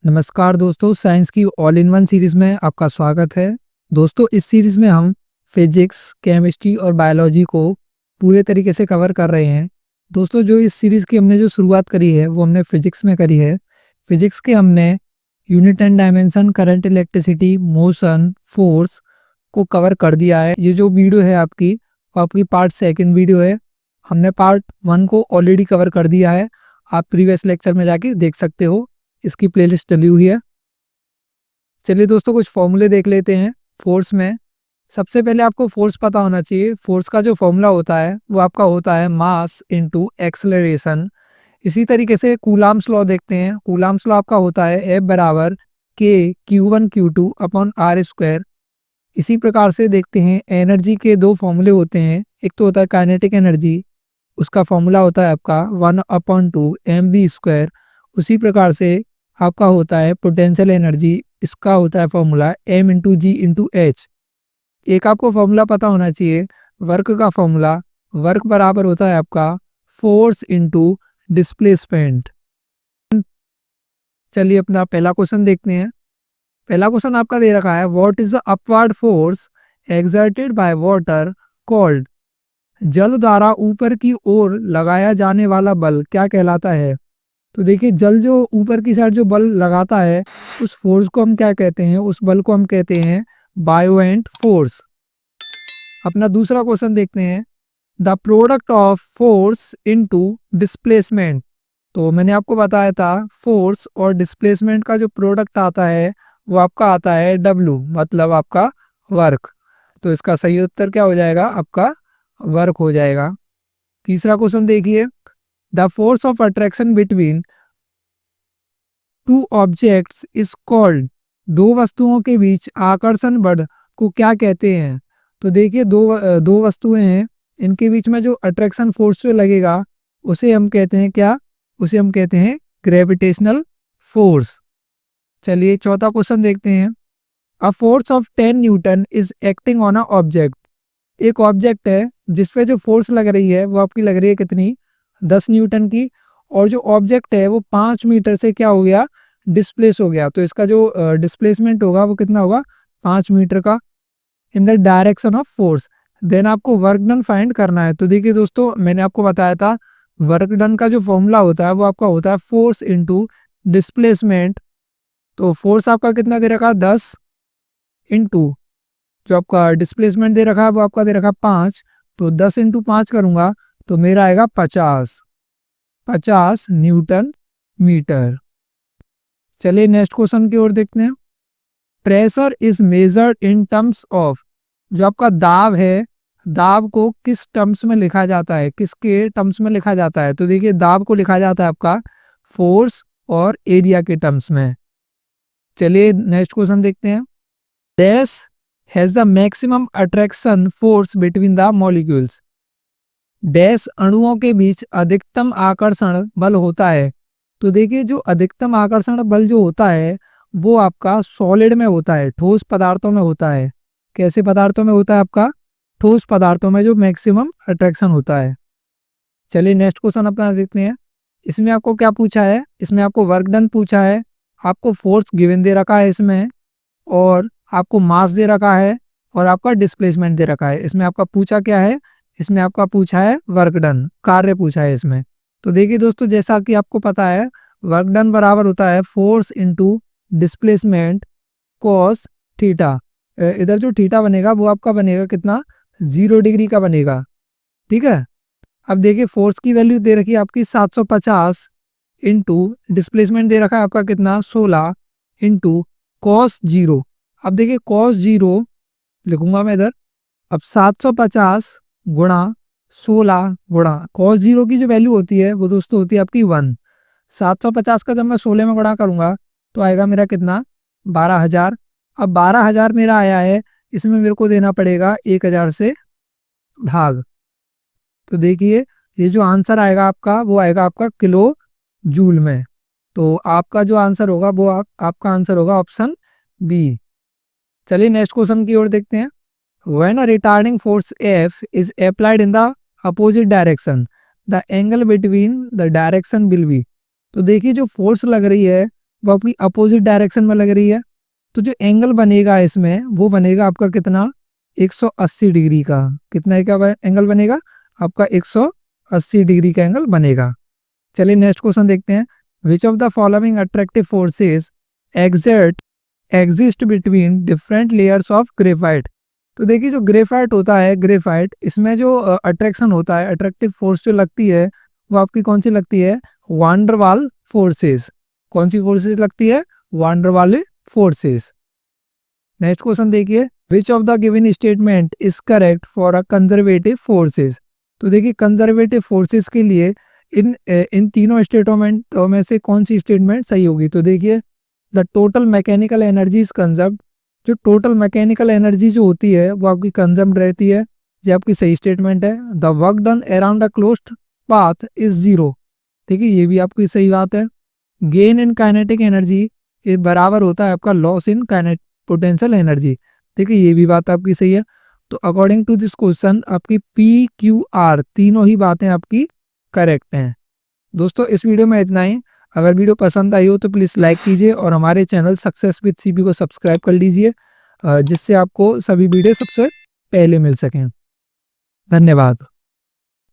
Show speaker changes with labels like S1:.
S1: नमस्कार दोस्तों, साइंस की ऑल इन वन सीरीज में आपका स्वागत है। दोस्तों, इस सीरीज में हम फिजिक्स, केमिस्ट्री और बायोलॉजी को पूरे तरीके से कवर कर रहे हैं। दोस्तों, जो इस सीरीज की हमने जो शुरुआत करी है वो हमने फिजिक्स में करी है। फिजिक्स के हमने unit and dimension, current, electricity, motion, force को कवर कर दिया है। ये जो वीडियो है आपकी पार्ट सेकंड वीडियो है। हमने पार्ट 1 को ऑलरेडी कवर कर दिया है। आप प्रीवियस लेक्चर में जाके देख सकते हो, इसकी प्लेलिस्ट डली हुई है। चलिए दोस्तों, कुछ फॉर्मूले देख लेते हैं फोर्स में। सबसे पहले आपको फोर्स पता होना चाहिए। फोर्स का जो फॉर्मूला होता है वो आपका होता है मास इनटू एक्सेलरेशन। इसी तरीके से कूलाम्स लॉ देखते हैं। कूलाम्स लॉ आपका होता है F बराबर के Q1 Q2 upon R square. इसी प्रकार से देखते हैं एनर्जी के दो फॉर्मूले होते हैं। एक तो होता है काइनेटिक एनर्जी, उसका फॉर्मूला होता है आपका 1/2 mv स्क्वायर। उसी प्रकार से आपका होता है पोटेंशियल एनर्जी, इसका होता है फॉर्मूला m इंटू जी इंटू एच। एक आपको फॉर्मूला पता होना चाहिए वर्क का फॉर्मूला। वर्क बराबर होता है आपका फोर्स इंटू डिस्प्लेसमेंट। चलिए अपना पहला क्वेश्चन देखते हैं। पहला क्वेश्चन आपका दे रखा है, what is the upward force exerted by water called. जल द्वारा ऊपर की ओर लगाया जाने वाला बल क्या कहलाता है। तो देखिए, जल जो ऊपर की साइड जो बल लगाता है उस फोर्स को हम क्या कहते हैं, उस बल को हम कहते हैं बायोएंट फोर्स। अपना दूसरा क्वेश्चन देखते हैं, the product of force into displacement. तो मैंने आपको बताया था फोर्स और डिस्प्लेसमेंट का जो प्रोडक्ट आता है वो आपका आता है W, मतलब आपका वर्क। तो इसका सही उत्तर क्या हो जाएगा, आपका वर्क हो जाएगा। तीसरा क्वेश्चन देखिए, the force of attraction between two objects is called. दो वस्तुओं के बीच आकर्षण बल को क्या कहते हैं। तो देखिए, दो वस्तुएं हैं, इनके बीच में जो अट्रैक्शन फोर्स जो लगेगा उसे हम कहते हैं क्या, उसे हम कहते हैं ग्रेविटेशनल फोर्स। चलिए चौथा क्वेश्चन देखते हैं, a force of 10 Newton is acting on a object. एक ऑब्जेक्ट है जिस पे जो फोर्स लग रही है वो आपकी लग रही है कितनी, 10 न्यूटन की। और जो ऑब्जेक्ट है वो 5 मीटर से क्या हो गया, डिस्प्लेस हो गया। तो इसका जो डिस्प्लेसमेंट होगा वो कितना होगा, 5 मीटर का, in the direction of force. Then आपको वर्क डन फाइंड करना है। तो देखिए दोस्तों, मैंने आपको बताया था वर्क डन का जो फॉर्मूला होता है वो आपका होता है फोर्स इंटू डिस्प्लेसमेंट। तो फोर्स आपका कितना दे रखा है, 10 इंटू जो आपका डिस्प्लेसमेंट दे रखा है वो आपका दे रखा है 5। तो 10 इंटू 5 करूंगा तो मेरा आएगा 50 न्यूटन मीटर। चलिए नेक्स्ट क्वेश्चन की ओर देखते हैं, pressure is measured in terms of. जो आपका दाब है, दाब को किस टर्म्स में लिखा जाता है, किसके टर्म्स में लिखा जाता है। तो देखिए, दाब को लिखा जाता है आपका फोर्स और एरिया के टर्म्स में। चलिए नेक्स्ट क्वेश्चन देखते हैं, dash has the maximum attraction force between the molecules. Dash अणुओं के बीच अधिकतम आकर्षण बल होता है। तो देखिए, जो अधिकतम आकर्षण बल जो होता है वो आपका सॉलिड में होता है, ठोस पदार्थों में होता है। कैसे पदार्थों में होता है, आपका ठोस पदार्थों में जो मैक्सिमम अट्रैक्शन होता है। चलिए नेक्स्ट क्वेश्चन अपना देखते हैं। इसमें आपको क्या पूछा है, इसमें आपको वर्क डन पूछा है, आपको फोर्स गिवन दे रखा है इसमें, और आपको मास दे रखा है, और आपका डिस्प्लेसमेंट दे रखा है। इसमें आपका पूछा क्या है, इसमें आपका पूछा है वर्क डन, कार्य पूछा है इसमें। तो देखिए दोस्तों, जैसा कि आपको पता है वर्क डन बराबर होता है force into displacement cos theta. इधर जो थीटा बनेगा वो आपका बनेगा कितना, 0 डिग्री का बनेगा। ठीक है। अब देखिए, फोर्स की वैल्यू दे रखी है आपकी 750 इंटू डिस्प्लेसमेंट दे रखा है आपका कितना, 16 इंटू कॉस 0। अब देखिए कॉस 0 लिखूंगा मैं इधर। अब 750 गुणा 16 गुणा कॉस 0 की जो वैल्यू होती है वो दोस्तों होती है आपकी 1। 750 का जब मैं 16 में गुणा करूंगा तो आएगा मेरा कितना, 12,000। अब 12,000 मेरा आया है, इसमें मेरे को देना पड़ेगा 1,000 से भाग। तो देखिए, ये जो आंसर आएगा आपका वो आएगा आपका किलो जूल में। तो आपका जो आंसर होगा वो आपका आंसर होगा ऑप्शन बी। चलिए नेक्स्ट क्वेश्चन की ओर देखते हैं, When a retarding force F is applied in the opposite direction, the angle between the direction will be। तो देखिए, जो फोर्स लग रही है वो आपकी अपोजिट डायरेक्शन में लग रही है, तो जो एंगल बनेगा इसमें वो बनेगा आपका कितना, 180 डिग्री का। कितना का एंगल बनेगा आपका, 180 डिग्री का एंगल बनेगा। चलिए नेक्स्ट क्वेश्चन देखते हैं। Which of the following attractive forces exist between different layers of graphite. तो देखिए जो ग्रेफाइट होता है, ग्रेफाइट, इसमें जो अट्रैक्शन होता है, अट्रैक्टिव फोर्स जो लगती है वो आपकी कौन सी लगती है, वांडरवाल फोर्सेस। कौन सी फोर्सेस लगती है, वांडरवाल फोर्सेस। नेक्स्ट क्वेश्चन देखिए, which of the given statement is correct for a conservative forces. तो देखिए कंजर्वेटिव फोर्सेस के लिए इन तीनों स्टेटमेंटों में से कौन सी स्टेटमेंट सही होगी। तो देखिए the total mechanical energy is conserved, जो टोटल मैकेनिकल एनर्जी जो होती है वो आपकी कंजर्व्ड रहती है, ये आपकी सही स्टेटमेंट है। The work done around a closed path is zero, देखिए ये भी आपकी सही बात है। गेन इन काइनेटिक एनर्जी ये बराबर होता है आपका loss in kinetic potential energy, देखिए ये भी बात आपकी सही है। तो अकॉर्डिंग टू दिस क्वेश्चन आपकी पी क्यू आर तीनों ही बातें आपकी करेक्ट हैं। दोस्तों इस वीडियो में इतना ही। अगर वीडियो पसंद आई हो तो प्लीज़ लाइक कीजिए और हमारे चैनल सक्सेस विद सीपी को सब्सक्राइब कर लीजिए, जिससे आपको सभी वीडियो सबसे पहले मिल सकें। धन्यवाद।